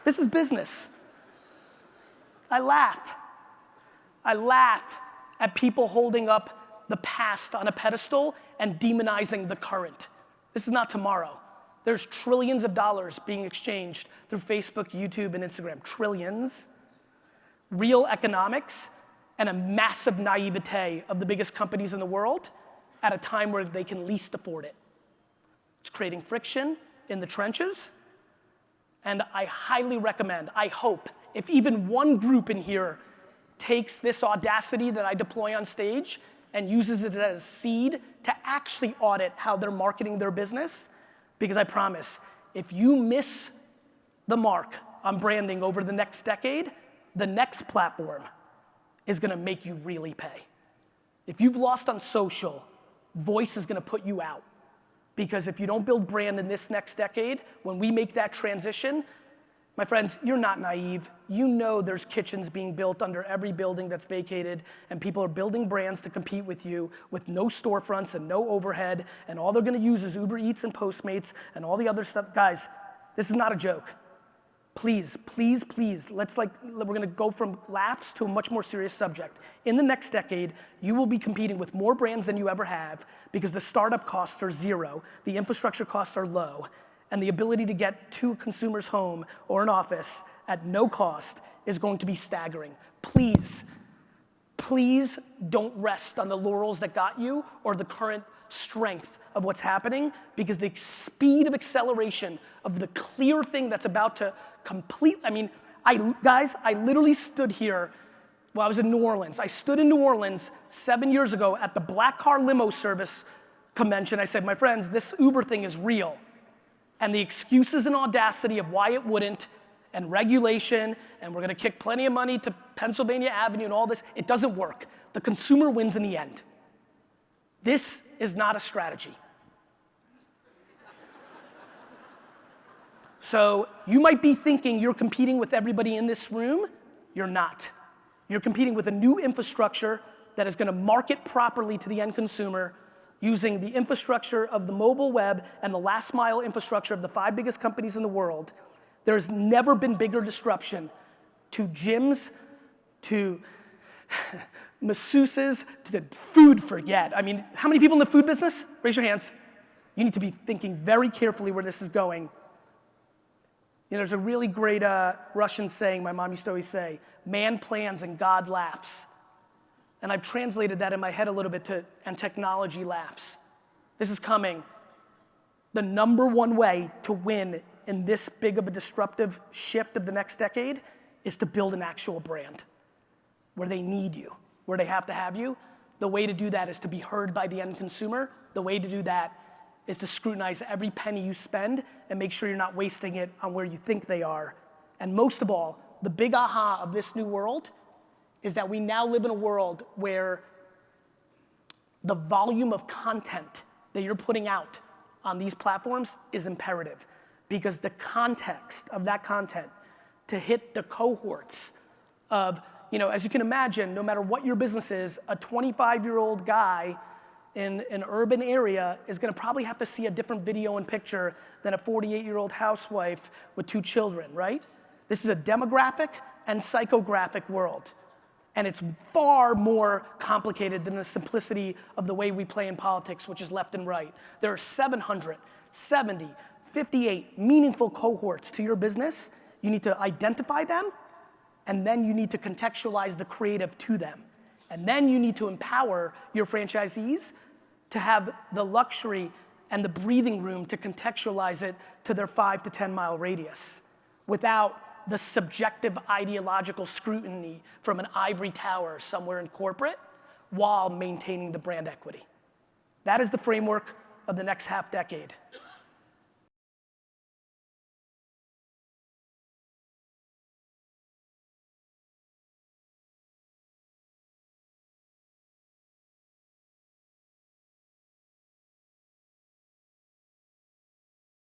This is business. I laugh. I laugh at people holding up the past on a pedestal and demonizing the current. This is not tomorrow. There's trillions of dollars being exchanged through Facebook, YouTube, and Instagram. Trillions. Real economics and a massive naivete of the biggest companies in the world at a time where they can least afford it. It's creating friction in the trenches. And I highly recommend, I hope, if even one group in here takes this audacity that I deploy on stage and uses it as seed to actually audit how they're marketing their business, because I promise, if you miss the mark on branding over the next decade, the next platform is gonna make you really pay. If you've lost on social, voice is gonna put you out. Because if you don't build brand in this next decade, when we make that transition, my friends, you're not naive. You know there's kitchens being built under every building that's vacated, and people are building brands to compete with you with no storefronts and no overhead, and all they're gonna use is Uber Eats and Postmates and all the other stuff. Guys, this is not a joke. Please, please, please, we're gonna go from laughs to a much more serious subject. In the next decade, you will be competing with more brands than you ever have because the startup costs are zero, the infrastructure costs are low, and the ability to get to a consumer's home or an office at no cost is going to be staggering. Please, please don't rest on the laurels that got you or the current strength of what's happening, because the speed of acceleration of the clear thing that's about to complete, guys, I literally stood here while I was in New Orleans. I stood in New Orleans 7 years ago at the Black Car Limo Service convention. I said, my friends, this Uber thing is real. And the excuses and audacity of why it wouldn't, and regulation, and we're gonna kick plenty of money to Pennsylvania Avenue and all this, it doesn't work. The consumer wins in the end. This is not a strategy. So you might be thinking you're competing with everybody in this room. You're not. You're competing with a new infrastructure that is gonna market properly to the end consumer using the infrastructure of the mobile web and the last mile infrastructure of the 5 biggest companies in the world. There's never been bigger disruption to gyms, to masseuses, to food, forget. How many people in the food business? Raise your hands. You need to be thinking very carefully where this is going. There's a really great Russian saying my mom used to always say, man plans and God laughs. And I've translated that in my head a little bit to, and technology laughs. This is coming. The #1 way to win in this big of a disruptive shift of the next decade is to build an actual brand where they need you, where they have to have you. The way to do that is to be heard by the end consumer. The way to do that is to scrutinize every penny you spend and make sure you're not wasting it on where you think they are. And most of all, the big aha of this new world is that we now live in a world where the volume of content that you're putting out on these platforms is imperative, because the context of that content to hit the cohorts of, as you can imagine, no matter what your business is, a 25-year-old guy in an urban area is gonna probably have to see a different video and picture than a 48-year-old housewife with 2 children, right? This is a demographic and psychographic world. And it's far more complicated than the simplicity of the way we play in politics, which is left and right. There are 758 meaningful cohorts to your business. You need to identify them, and then you need to contextualize the creative to them. And then you need to empower your franchisees to have the luxury and the breathing room to contextualize it to their 5 to 10 mile radius without the subjective ideological scrutiny from an ivory tower somewhere in corporate while maintaining the brand equity. That is the framework of the next half decade.